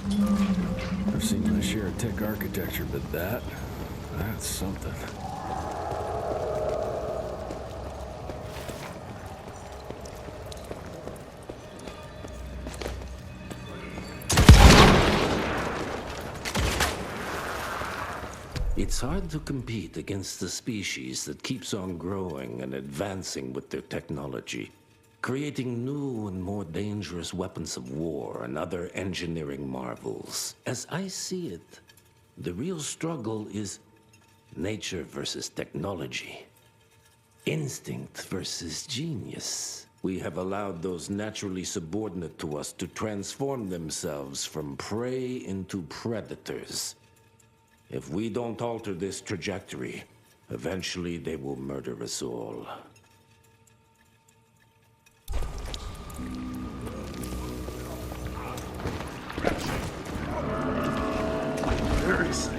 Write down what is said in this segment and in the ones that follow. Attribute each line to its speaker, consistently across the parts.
Speaker 1: I've seen my share of tech architecture, but that's something.
Speaker 2: It's hard to compete against the species that keeps on growing and advancing with their technology, creating new and more dangerous weapons of war and other engineering marvels. As I see it, the real struggle is nature versus technology, instinct versus genius. We have allowed those naturally subordinate to us to transform themselves from prey into predators. If we don't alter this trajectory, eventually they will murder us all.
Speaker 1: There is.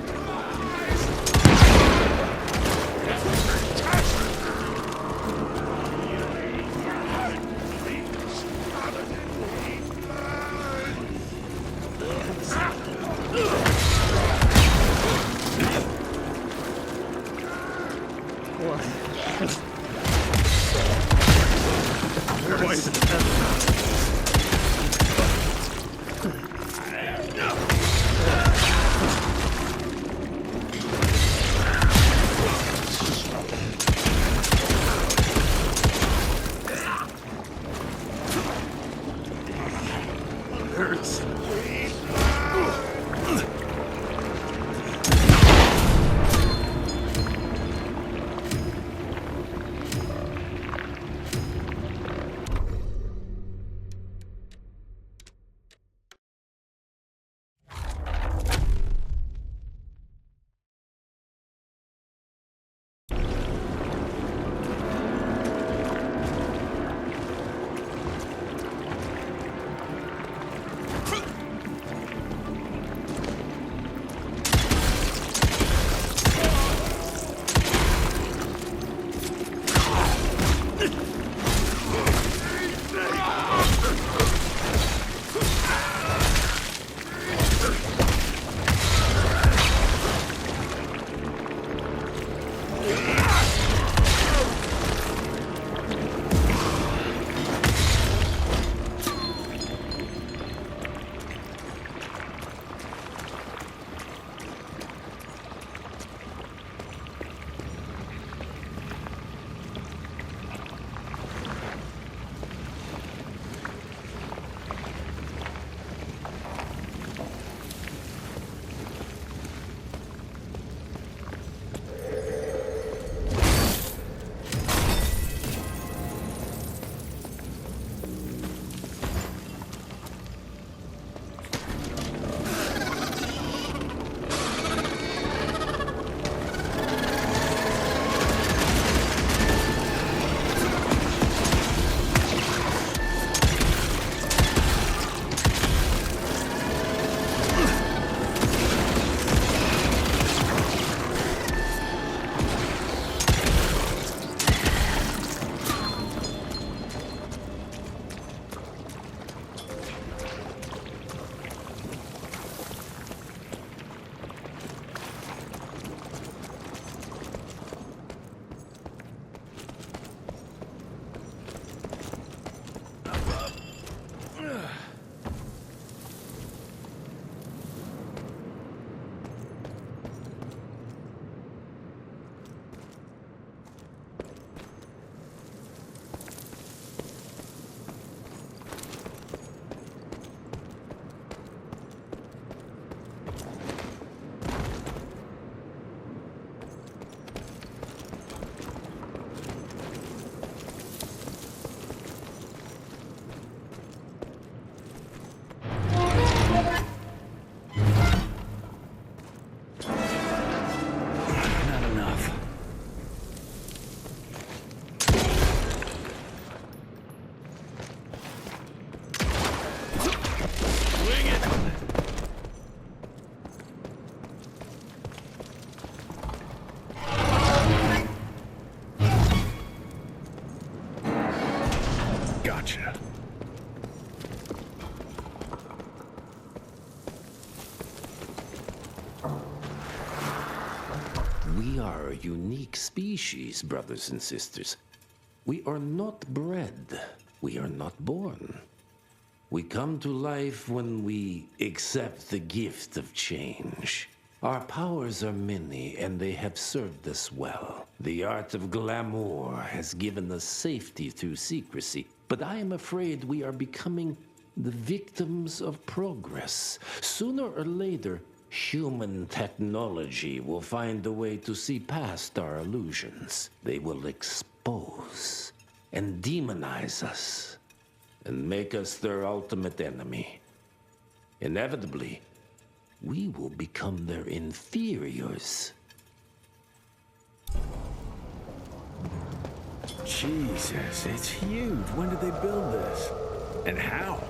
Speaker 2: are a unique species, brothers and sisters. We are not bred. We are not born. We come to life when we accept the gift of change. Our powers are many, and they have served us well. The art of glamour has given us safety through secrecy, but I am afraid we are becoming the victims of progress. Sooner or later, human technology will find a way to see past our illusions. They will expose and demonize us and make us their ultimate enemy. Inevitably, we will become their inferiors.
Speaker 1: Jesus, it's huge. When did they build this? And how?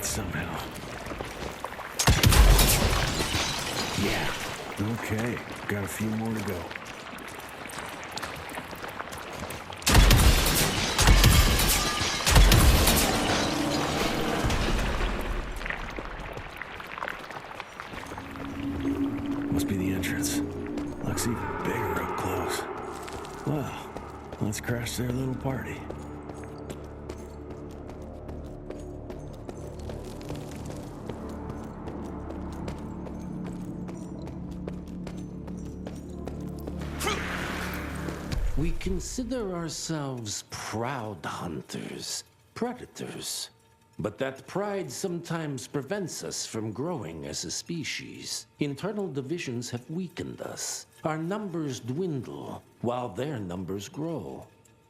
Speaker 1: Somehow. Yeah. Okay. Got a few more to go. Must be the entrance. Looks even bigger up close. Well, let's crash their little party.
Speaker 2: We consider ourselves proud hunters, predators. But that pride sometimes prevents us from growing as a species. Internal divisions have weakened us. Our numbers dwindle while their numbers grow.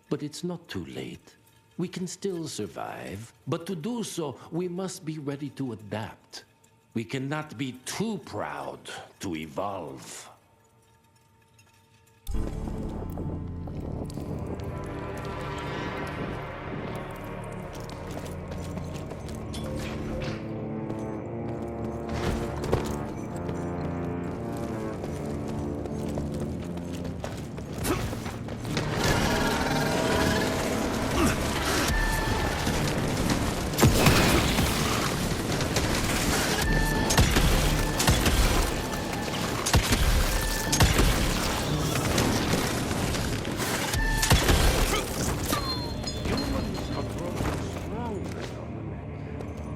Speaker 2: But it's not too late. We can still survive, but to do so, we must be ready to adapt. We cannot be too proud to evolve.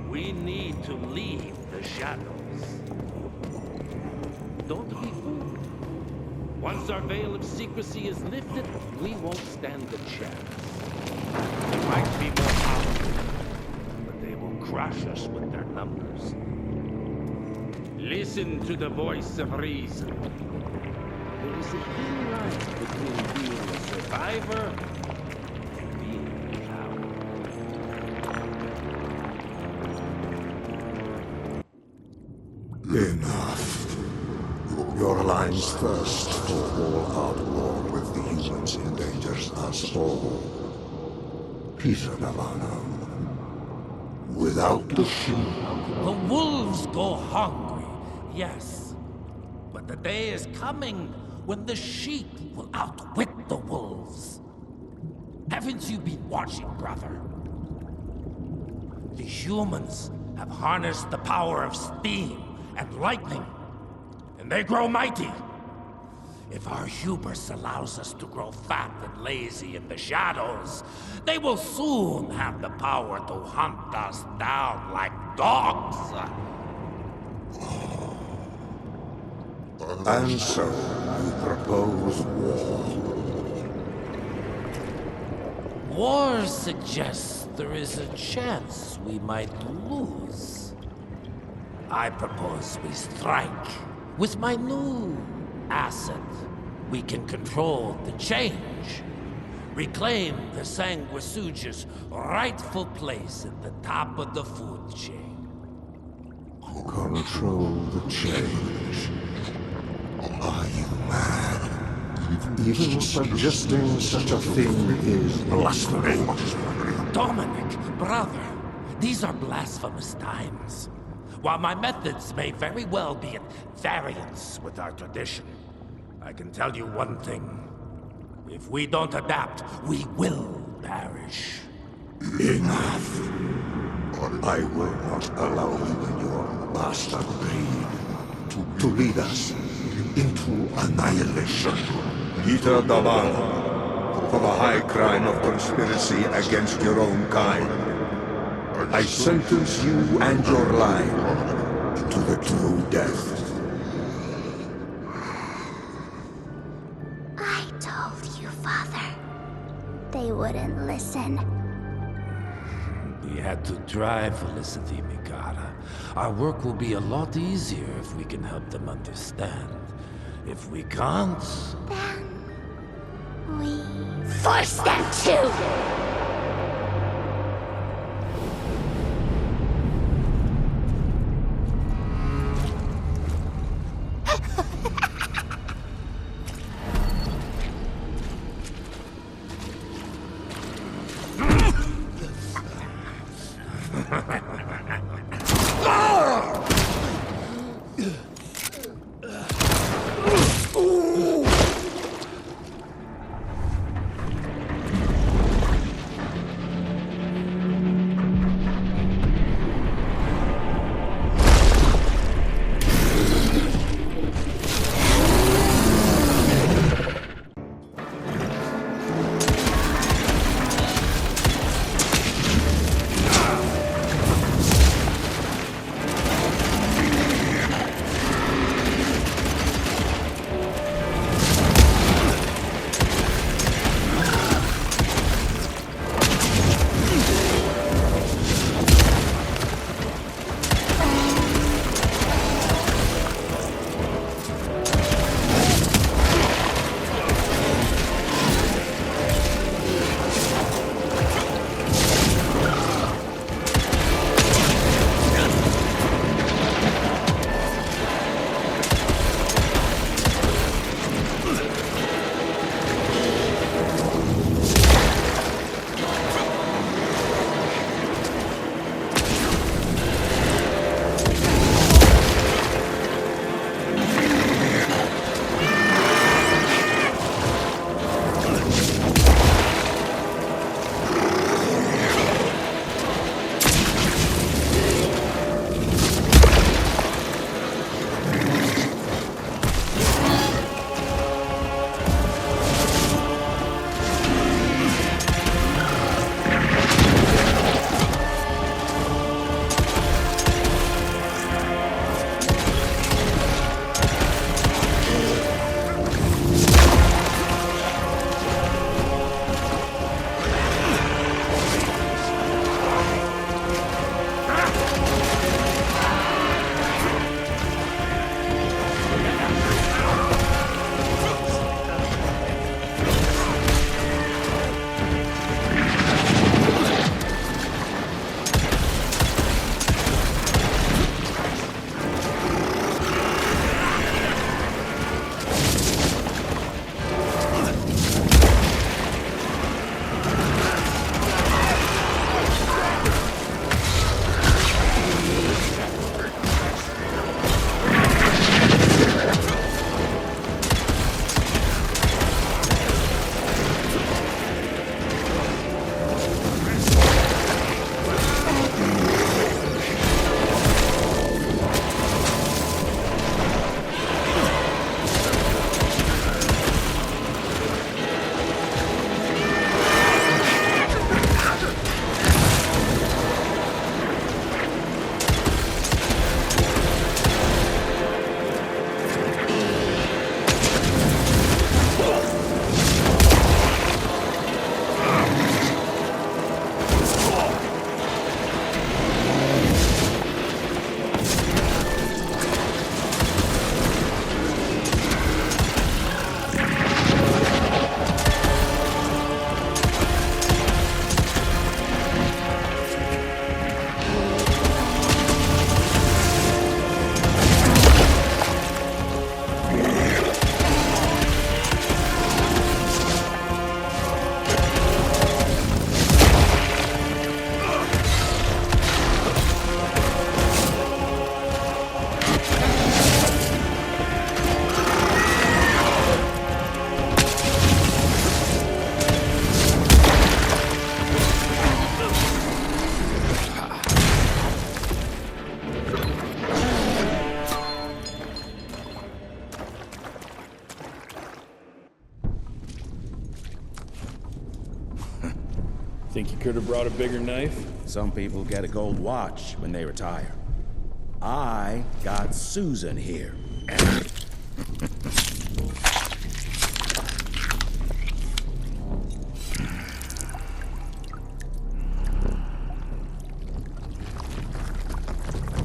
Speaker 2: We need to leave the shadows. Don't be fooled. Once our veil of secrecy is lifted, we won't stand a chance. They might be more powerful, but they will crush us with their numbers. Listen to the voice of reason. There is a thin line between being a survivor and being a coward.
Speaker 3: Enough. Your line's thirst for all-out war with the humans endangers us all. Peter Navarro. Without the sheep.
Speaker 2: The wolves go hungry, yes. But the day is coming when the sheep will outwit the wolves. Haven't you been watching, brother? The humans have harnessed the power of steam and lightning, and they grow mighty. If our hubris allows us to grow fat and lazy in the shadows, they will soon have the power to hunt us down like dogs.
Speaker 3: And so, you propose war.
Speaker 2: War suggests there is a chance we might lose. I propose we strike. With my new asset, we can control the change. Reclaim the Sanguisuja's rightful place at the top of the food chain.
Speaker 3: Control the change. Are you mad? Even suggesting such a thing is blasphemy.
Speaker 2: Dominic, brother, these are blasphemous times. While my methods may very well be at variance with our tradition, I can tell you one thing. If we don't adapt, we will perish.
Speaker 3: Enough. I will not allow you and your bastard breed to lead us into annihilation. Peter Navarro, for the high crime of conspiracy against your own kind, I sentence you and your line to the true death.
Speaker 4: I told you, Father. They wouldn't listen.
Speaker 2: We had to try, Felicity Mikata. Our work will be a lot easier if we can help them understand. If we can't...
Speaker 4: Then we force them to!
Speaker 1: Think you could have brought a bigger knife?
Speaker 5: Some people get a gold watch when they retire. I got Susan here.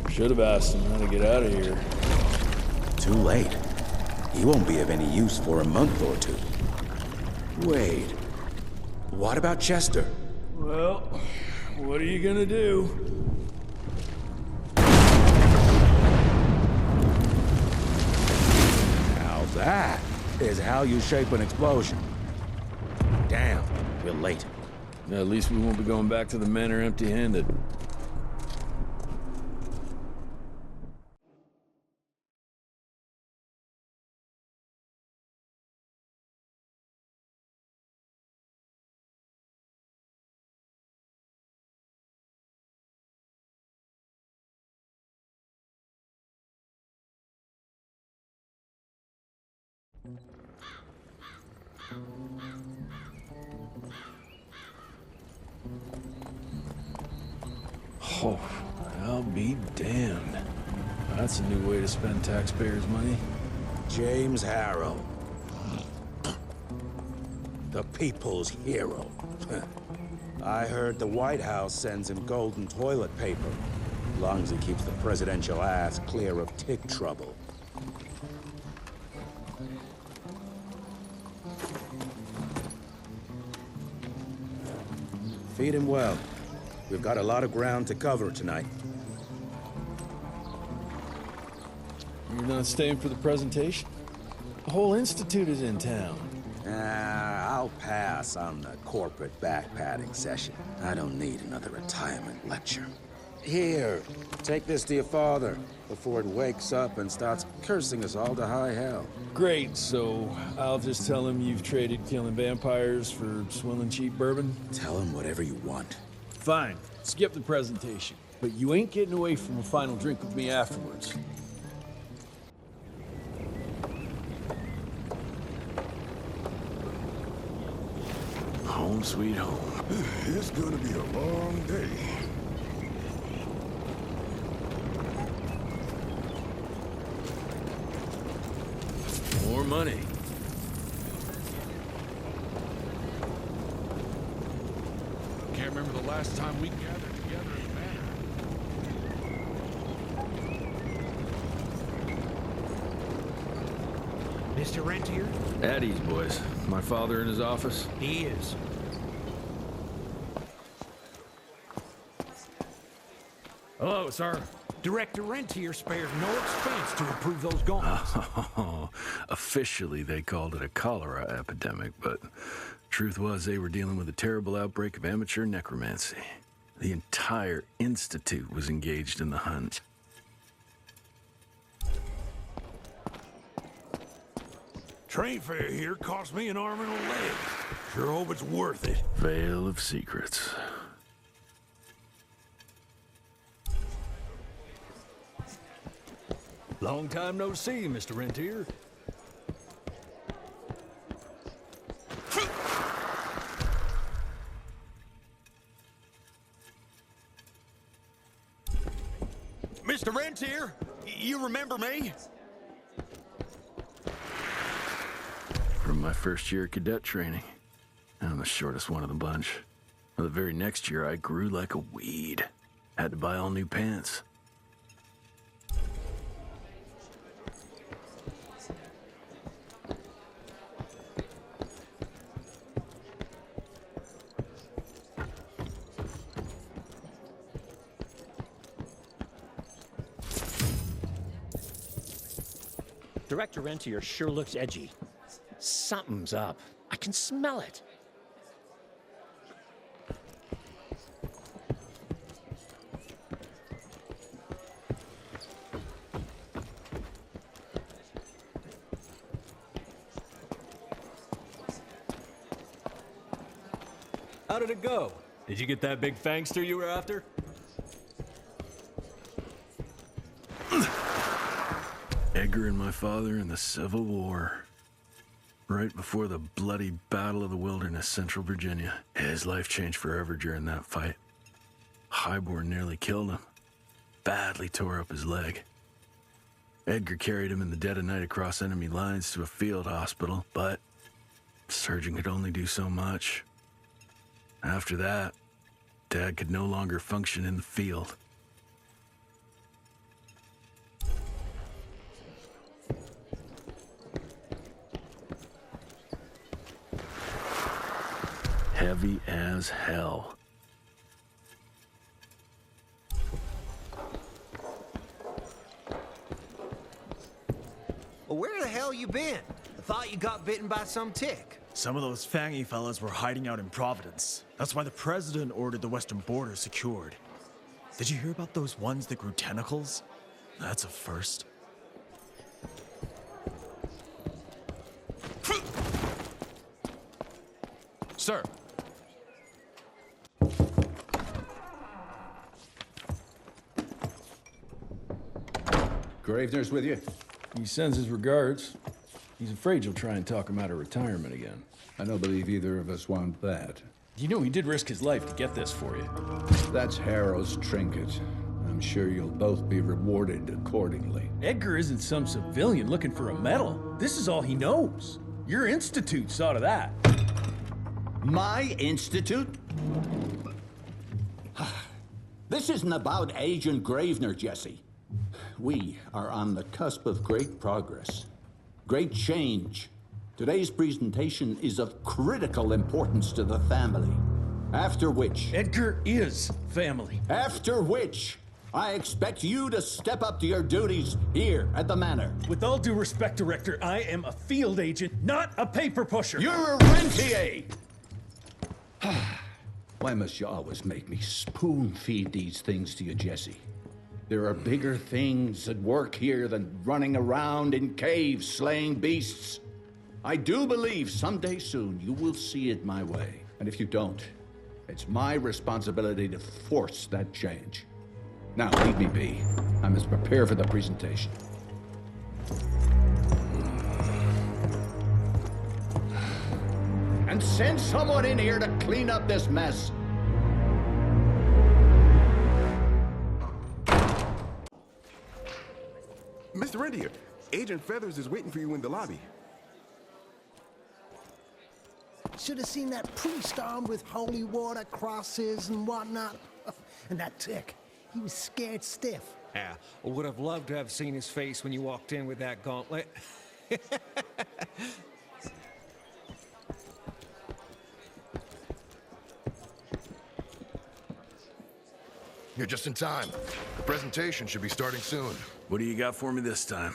Speaker 1: Should have asked him how to get out of here.
Speaker 5: Too late. He won't be of any use for a month or two. Wait. What about Chester?
Speaker 1: Well, what are you gonna do?
Speaker 5: Now that is how you shape an explosion. Damn, we're late.
Speaker 1: At least we won't be going back to the manor empty-handed. Oh, I'll be damned. That's a new way to spend taxpayers' money.
Speaker 5: James Harrow. The people's hero. I heard the White House sends him golden toilet paper, as long as he keeps the presidential ass clear of tick trouble. Feed him well. We've got a lot of ground to cover tonight.
Speaker 1: You're not staying for the presentation? The whole institute is in town.
Speaker 5: I'll pass on the corporate backpatting session. I don't need another retirement lecture. Here, take this to your father before it wakes up and starts cursing us all to high hell.
Speaker 1: Great, so I'll just tell him you've traded killing vampires for swilling cheap bourbon?
Speaker 5: Tell him whatever you want.
Speaker 1: Fine, skip the presentation. But you ain't getting away from a final drink with me afterwards.
Speaker 2: Home sweet home.
Speaker 3: It's gonna be a long day.
Speaker 1: More money.
Speaker 6: Can't remember the last time we gathered together in a manor.
Speaker 7: Mr. Rentier?
Speaker 1: At ease, boys. My father in his office?
Speaker 7: He is.
Speaker 1: Hello, sir.
Speaker 7: Director Rentier spares no expense to approve those gauntlets.
Speaker 8: Oh, officially they called it a cholera epidemic, but truth was they were dealing with a terrible outbreak of amateur necromancy. The entire institute was engaged in the hunt.
Speaker 3: Train fare here cost me an arm and a leg. Sure hope it's worth it.
Speaker 8: Veil of secrets.
Speaker 7: Long time no see, Mr. Rentier.
Speaker 3: Mr. Rentier, you remember me?
Speaker 8: From my first year of cadet training. I'm the shortest one of the bunch. Well, the very next year, I grew like a weed. Had to buy all new pants.
Speaker 9: Director Rentier sure looks edgy. Something's up. I can smell it.
Speaker 7: How did it go? Did you get that big fangster you were after?
Speaker 8: Edgar and my father in the Civil War. right before the bloody Battle of the Wilderness, Central Virginia. His life changed forever during that fight. Highborn nearly killed him. Badly tore up his leg. Edgar carried him in the dead of night across enemy lines to a field hospital, but the surgeon could only do so much. After that, Dad could no longer function in the field. Heavy as hell.
Speaker 10: Well, where the hell you been? I thought you got bitten by some tick.
Speaker 11: Some of those fangy fellas were hiding out in Providence. That's why the president ordered the western border secured. Did you hear about those ones that grew tentacles? That's a first.
Speaker 6: Sir.
Speaker 12: Gravener's with you?
Speaker 8: He sends his regards. He's afraid you'll try and talk him out of retirement again.
Speaker 12: I don't believe either of us want that.
Speaker 8: You know he did risk his life to get this for you.
Speaker 12: That's Harrow's trinket. I'm sure you'll both be rewarded accordingly.
Speaker 13: Edgar isn't some civilian looking for a medal. This is all he knows. Your institute saw to that.
Speaker 14: My institute? This isn't about Agent Gravener, Jesse. We are on the cusp of great progress, great change. Today's presentation is of critical importance to the family. After which...
Speaker 13: Edgar is family.
Speaker 14: After which, I expect you to step up to your duties here at the Manor.
Speaker 13: With all due respect, Director, I am a field agent, not a paper pusher.
Speaker 14: You're a rentier!
Speaker 12: Why must you always make me spoon-feed these things to you, Jesse? There are bigger things at work here than running around in caves slaying beasts. I do believe someday soon you will see it my way. And if you don't, it's my responsibility to force that change. Now, leave me be. I must prepare for the presentation.
Speaker 14: And send someone in here to clean up this mess.
Speaker 15: Mr. Rentier, Agent Feathers is waiting for you in the lobby.
Speaker 16: Should have seen that priest armed with holy water, crosses, and whatnot. And that tick, he was scared stiff.
Speaker 7: Yeah, I would have loved to have seen his face when you walked in with that gauntlet.
Speaker 6: You're just in time. The presentation should be starting soon.
Speaker 8: What do you got for me this time?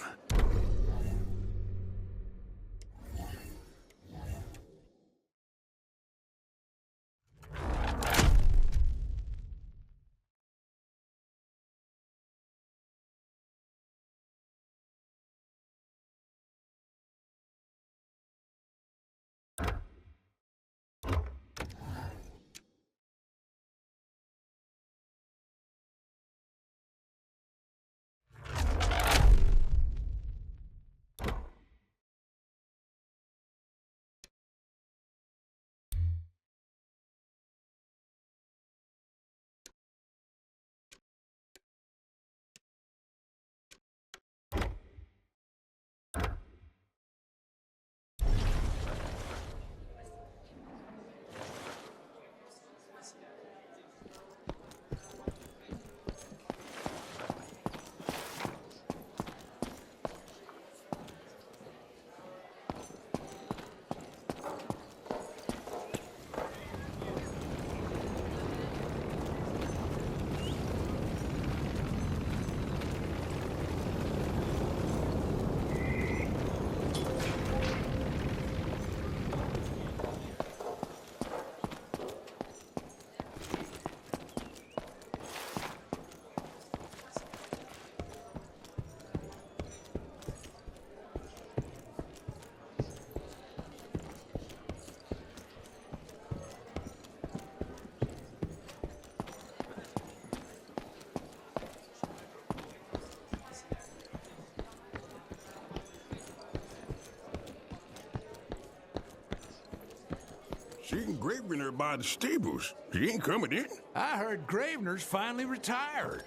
Speaker 15: Seen Gravener by the stables. He ain't coming in.
Speaker 7: I heard Gravener's finally retired.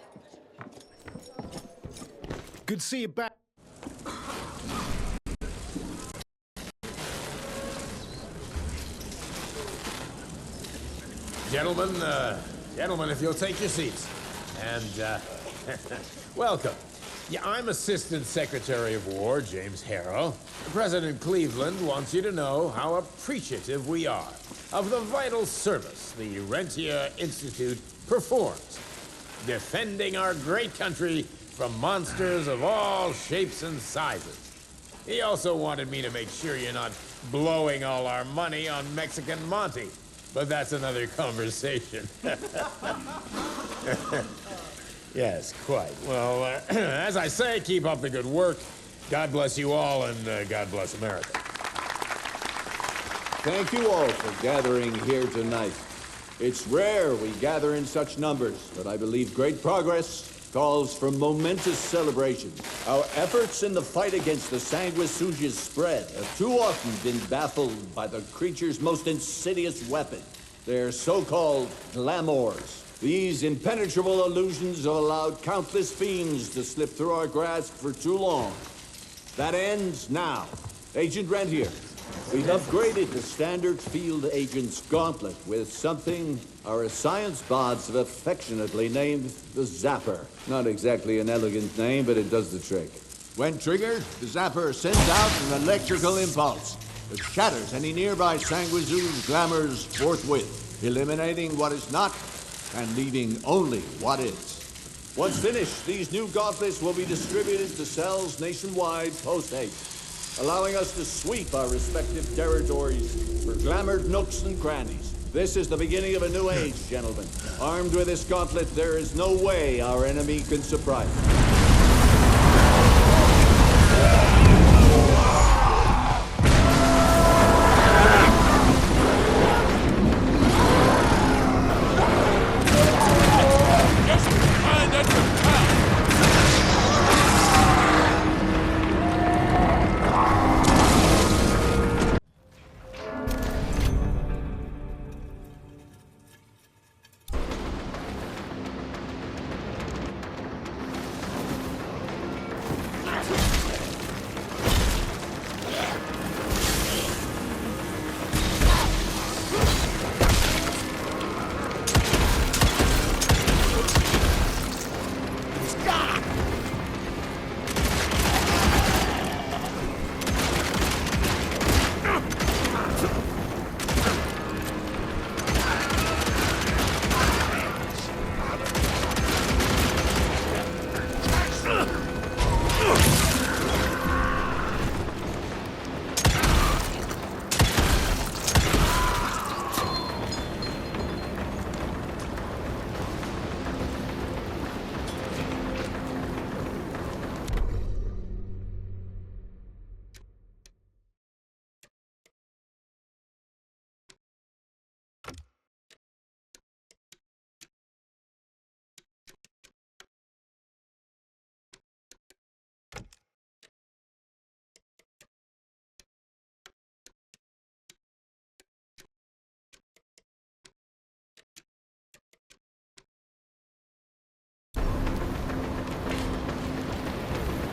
Speaker 16: Good to see you back.
Speaker 17: Gentlemen, if you'll take your seats. And, welcome. Yeah, I'm Assistant Secretary of War, James Harrow. President Cleveland wants you to know how appreciative we are of the vital service the Rentier Institute performs, defending our great country from monsters of all shapes and sizes. He also wanted me to make sure you're not blowing all our money on Mexican Monty, but that's another conversation. Yes, quite. Well, as I say, keep up the good work. God bless you all, and God bless America.
Speaker 14: Thank you all for gathering here tonight. It's rare we gather in such numbers, but I believe great progress calls for momentous celebration. Our efforts in the fight against the sanguisuga's spread have too often been baffled by the creature's most insidious weapon, their so-called glamours. These impenetrable illusions have allowed countless fiends to slip through our grasp for too long. That ends now. Agent Rentier, we've upgraded the standard field agent's gauntlet with something our science bots have affectionately named the Zapper. Not exactly an elegant name, but it does the trick. When triggered, the Zapper sends out an electrical impulse that shatters any nearby sanguisuga's glamours forthwith, eliminating what is not and leaving only what is. Once finished, these new gauntlets will be distributed to cells nationwide post-haste, allowing us to sweep our respective territories for glamoured nooks and crannies. This is the beginning of a new age, gentlemen. Armed with this gauntlet, there is no way our enemy can surprise us.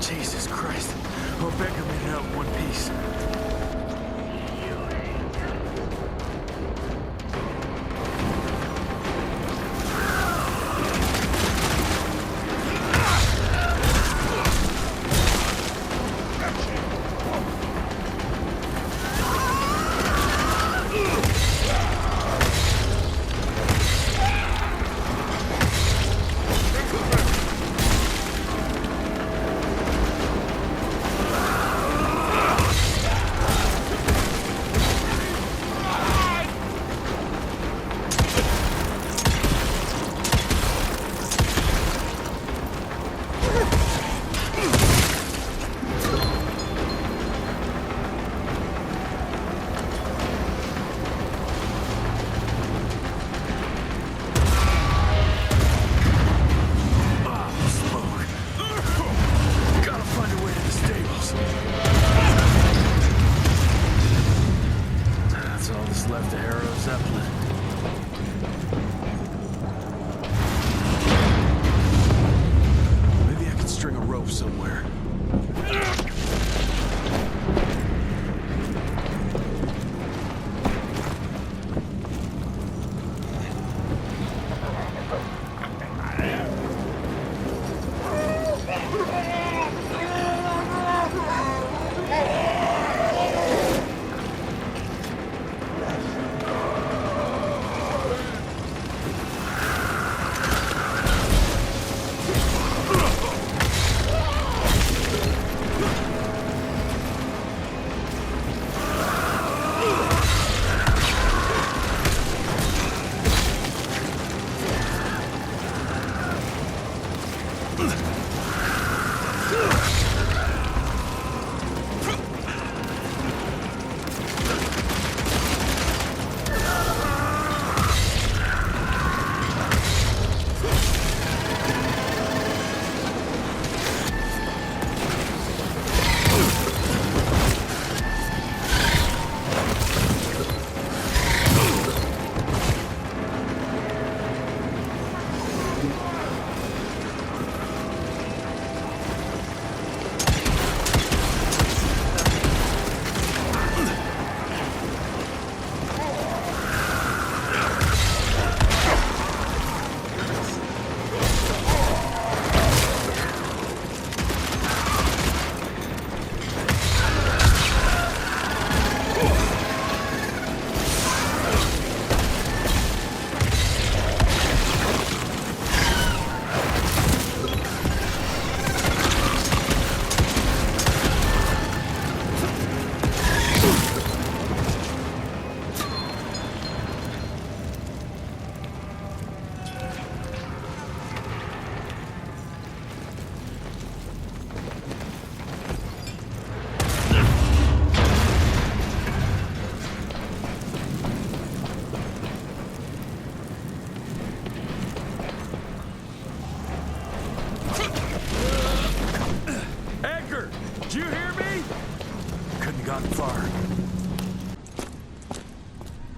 Speaker 8: Jesus Christ. Hope Becker made it out in one piece.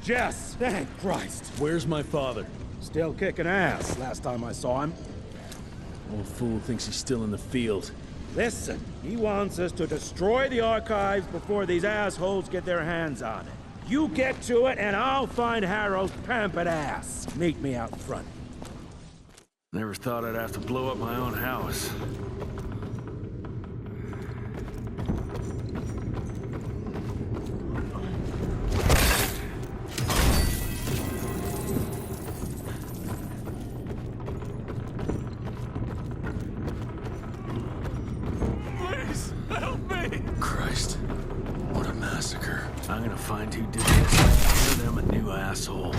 Speaker 18: Jess! Thank Christ!
Speaker 13: Where's my father?
Speaker 18: Still kicking ass, last time I saw him.
Speaker 13: Old fool thinks he's still in the field.
Speaker 18: Listen, he wants us to destroy the archives before these assholes get their hands on it. You get to it, and I'll find Harrow's pampered ass. Meet me out front.
Speaker 8: Never thought I'd have to blow up my own house.
Speaker 1: Please, help me!
Speaker 8: Christ, what a massacre. I'm gonna find who did this. Give them a new asshole.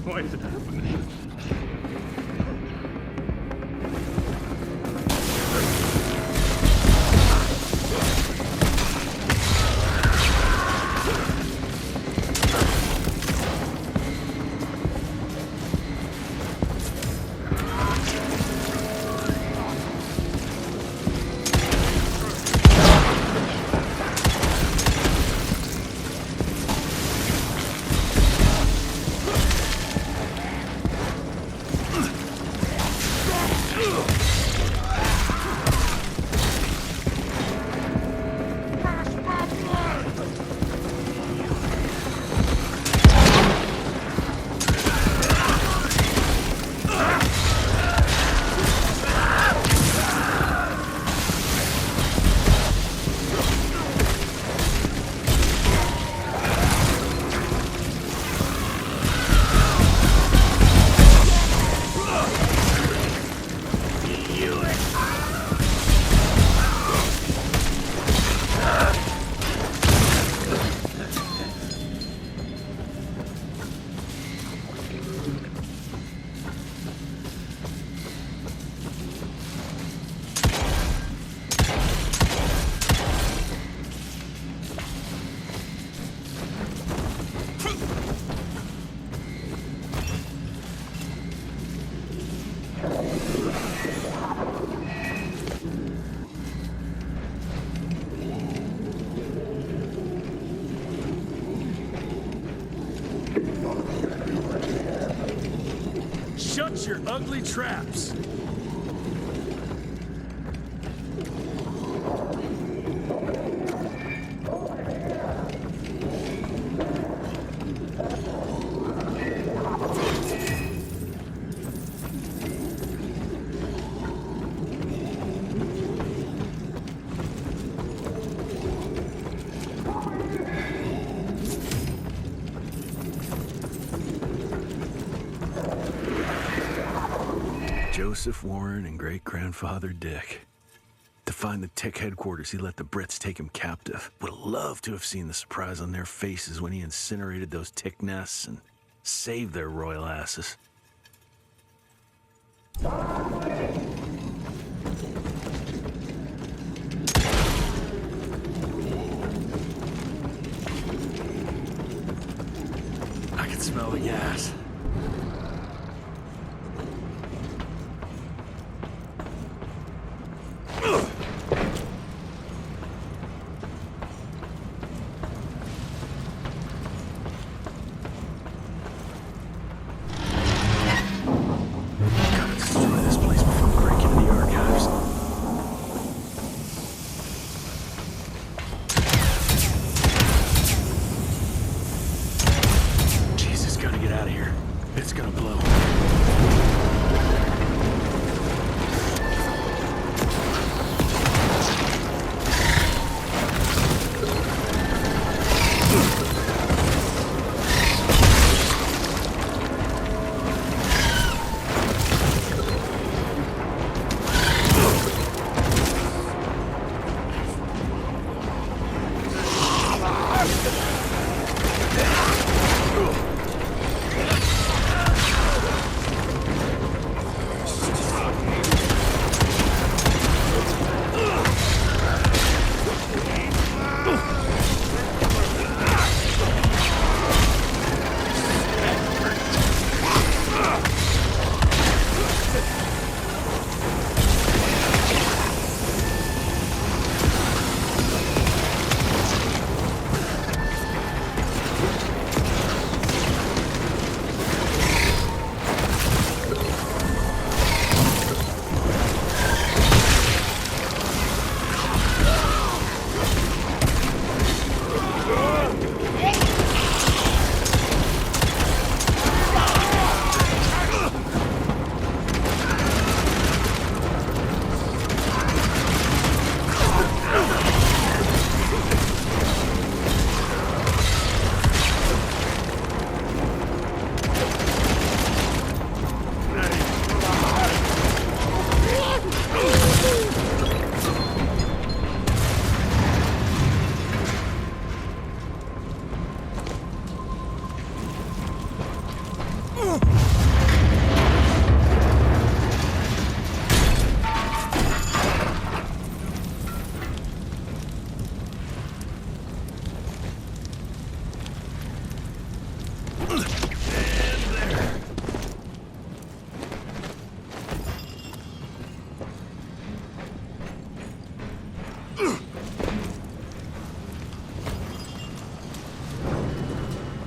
Speaker 1: Why is it happening?
Speaker 13: Shut your ugly traps!
Speaker 8: Joseph Warren and great-grandfather Dick. find the Tick headquarters, he let the Brits take him captive. Would have loved to have seen the surprise on their faces when he incinerated those Tick nests and saved their royal asses. I can smell the gas.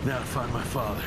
Speaker 8: Now to find my father.